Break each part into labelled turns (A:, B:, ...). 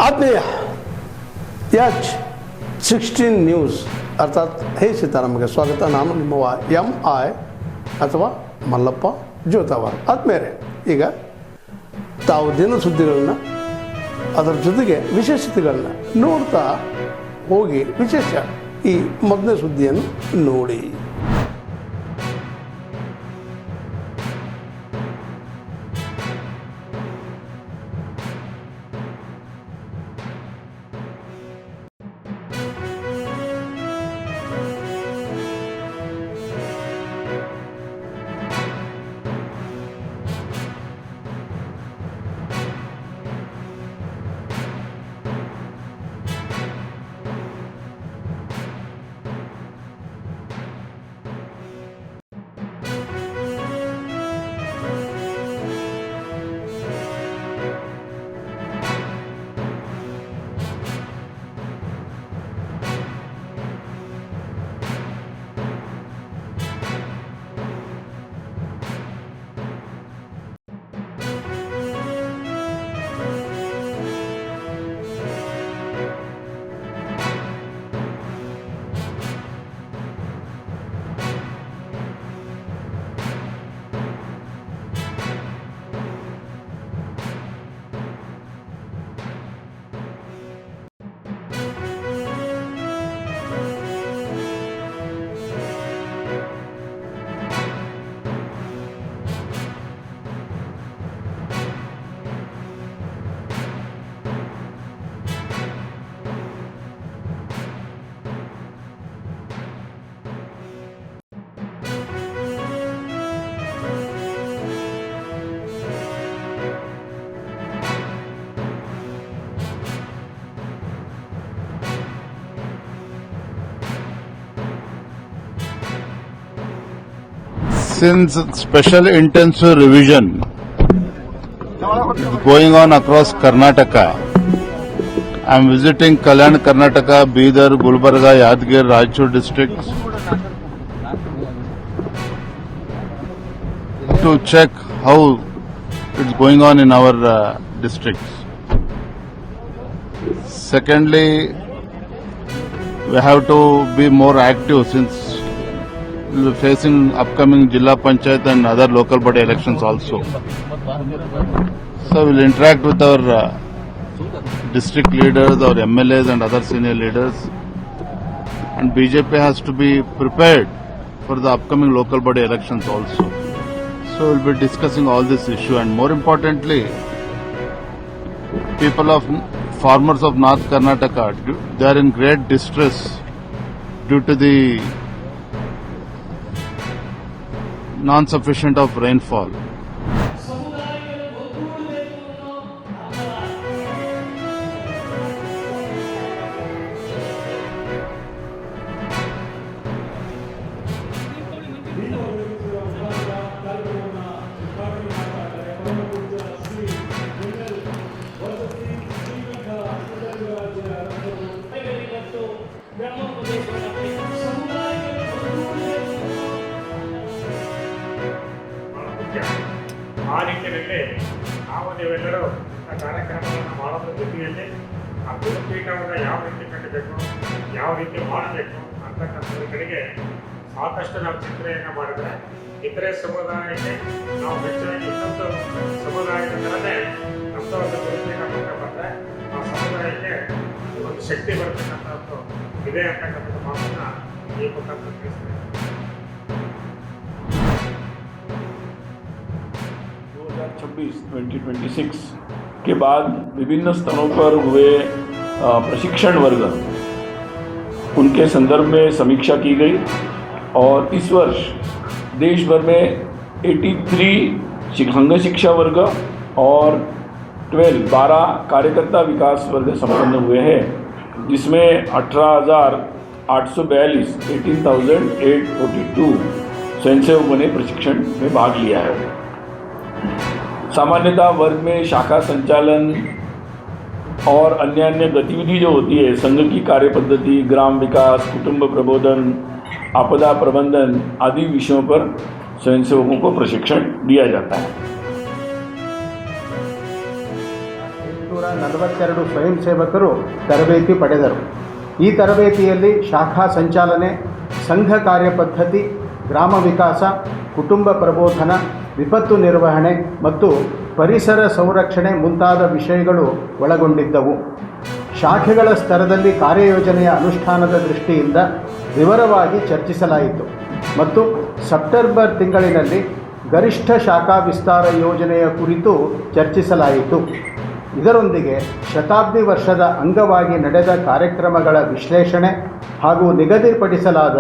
A: ಆತ್ಮೀಯ H16 news ಅರ್ಥಾತ್ ಹೇ ಸೀತಾರಾಮ್ಗೆ ಸ್ವಾಗತ. ನಾನು ನಿಮ್ಮವ MI ಅಥವಾ ಮಲ್ಲಪ್ಪ ಜೋತಾವರ್. ಆದ್ಮೇಲೆ ಈಗ ತಾವು ದಿನ ಸುದ್ದಿಗಳನ್ನ ಅದರ ಜೊತೆಗೆ ವಿಶೇಷತೆಗಳನ್ನ ನೋಡ್ತಾ ಹೋಗಿ ವಿಶೇಷ ಈ ಮೊದಲನೇ ಸುದ್ದಿಯನ್ನು ನೋಡಿ.
B: Since special intensive revision is going on across Karnataka, I am visiting Kalyan, Karnataka, Bidar, Gulbarga, Yadgir, Raichur districts to check how it's going on in our districts. Secondly, we have to be more active since we are facing upcoming Jilla Panchayat and other local body elections also. So we will interact with our district leaders, our MLAs and other senior leaders, and BJP has to be prepared for the upcoming local body elections also. So we will be discussing all this issue, and more importantly, farmers of North Karnataka, they are in great distress due to the non-sufficient of rainfall.
C: ಆ ನಿಟ್ಟಿನಲ್ಲಿ ನಾವು ನೀವೆಲ್ಲರೂ ಆ ಕಾರ್ಯಕ್ರಮಗಳನ್ನು ಮಾಡೋದ್ರ ಜೊತೆಯಲ್ಲಿ ಆ ಗುರುಪೀಠವನ್ನು ಯಾವ ರೀತಿ ಕಟ್ಟಬೇಕು, ಯಾವ ರೀತಿ ಮಾಡಬೇಕು ಅಂತಕ್ಕಂಥದ್ರ ಕಡೆಗೆ ಸಾಕಷ್ಟು ನಾವು ಚಿಂತನೆಯನ್ನು ಮಾಡಿದ್ರೆ ಇತರೆ ಸಮುದಾಯಕ್ಕೆ ನಾವು ಹೆಚ್ಚಾಗಿ ಇನ್ನೊಂದು ಸಮುದಾಯದ ಥರನೇ ನಮ್ಮದು ಒಂದು ಗುರುಪೀಠ ಕೊಟ್ಟ ಬಂದರೆ ಆ ಸಮುದಾಯಕ್ಕೆ ಒಂದು ಶಕ್ತಿ ಬರ್ತಕ್ಕಂಥದ್ದು ಇದೆ ಅಂತಕ್ಕಂಥದ್ದು ಮಾತನ್ನು ಈ ಮುಖಾಂತರ ತಿಳಿಸ್ತೇವೆ.
D: 2026 के बाद विभिन्न स्तरों पर हुए प्रशिक्षण वर्ग उनके संदर्भ में समीक्षा की गई और इस वर्ष देश भर में 83 संघ शिक्षा वर्ग और 12 कार्यकर्ता विकास वर्ग संपन्न हुए हैं, जिसमें 18,842 स्वयंसेवकों ने प्रशिक्षण में भाग लिया है। सामान्यतः वर्ग में शाखा संचालन और अन्य गतिविधि जो होती है, संघ की कार्य पद्धति, ग्राम विकास, कुटुंब प्रबोधन, आपदा प्रबंधन आदि विषयों पर स्वयंसेवकों को प्रशिक्षण दिया जाता है।
E: 42 ಸ್ವಯಂ ಸೇವಕರು ತರಬೇತಿ ಪಡೆದರು. ಈ ತರಬೇತಿಯಲ್ಲಿ ಶಾಖಾ ಸಂಚಾಲನೆ, ಸಂಘ ಕಾರ್ಯಪದ್ಧತಿ, ಗ್ರಾಮ ವಿಕಾಸ, ಕುಟುಂಬ ಪ್ರಬೋಧನ, ವಿಪತ್ತು ನಿರ್ವಹಣೆ ಮತ್ತು ಪರಿಸರ ಸಂರಕ್ಷಣೆ ಮುಂತಾದ ವಿಷಯಗಳು ಒಳಗೊಂಡಿದ್ದವು. ಶಾಖೆಗಳ ಸ್ತರದಲ್ಲಿ ಕಾರ್ಯಯೋಜನೆಯ ಅನುಷ್ಠಾನದ ದೃಷ್ಟಿಯಿಂದ ವಿವರವಾಗಿ ಚರ್ಚಿಸಲಾಯಿತು ಮತ್ತು ಸೆಪ್ಟೆಂಬರ್ ತಿಂಗಳಿನಲ್ಲಿ ಗರಿಷ್ಠ ಶಾಖಾ ವಿಸ್ತಾರ ಯೋಜನೆಯ ಕುರಿತು ಚರ್ಚಿಸಲಾಯಿತು. ಇದರೊಂದಿಗೆ ಶತಾಬ್ದಿ ವರ್ಷದ ಅಂಗವಾಗಿ ನಡೆದ ಕಾರ್ಯಕ್ರಮಗಳ ವಿಶ್ಲೇಷಣೆ ಹಾಗೂ ನಿಗದಿಪಡಿಸಲಾದ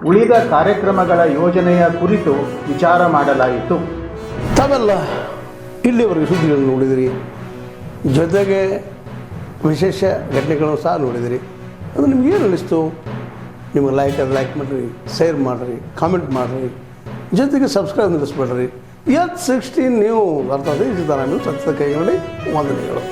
E: ಉಳಿದ ಕಾರ್ಯಕ್ರಮಗಳ ಯೋಜನೆಯ ಕುರಿತು ವಿಚಾರ ಮಾಡಲಾಯಿತು.
A: ತಾವೆಲ್ಲ ಇಲ್ಲಿವರೆಗೆ ಸುದ್ದಿಗಳನ್ನು ನೋಡಿದಿರಿ, ಜೊತೆಗೆ ವಿಶೇಷ ಘಟನೆಗಳನ್ನು ಸಹ ನೋಡಿದಿರಿ. ಅದು ನಿಮ್ಗೆ ಏನು ಅನ್ನಿಸ್ತು? ನಿಮಗೆ ಲೈಕ್ ಮಾಡಿರಿ, ಶೇರ್ ಮಾಡಿರಿ, ಕಾಮೆಂಟ್ ಮಾಡಿರಿ, ಜೊತೆಗೆ ಸಬ್ಸ್ಕ್ರೈಬ್ ನಿಲ್ಲಿಸ್ಬೇಡ್ರಿ. H16 ನ್ಯೂಸ್ ಅರ್ಥಾತ್ ಈ ಸಿದ್ದರಾಮಯ್ಯ ಸತ್ಯದ ಕೈಗೊಂಡು ವಂದನೆಗಳು.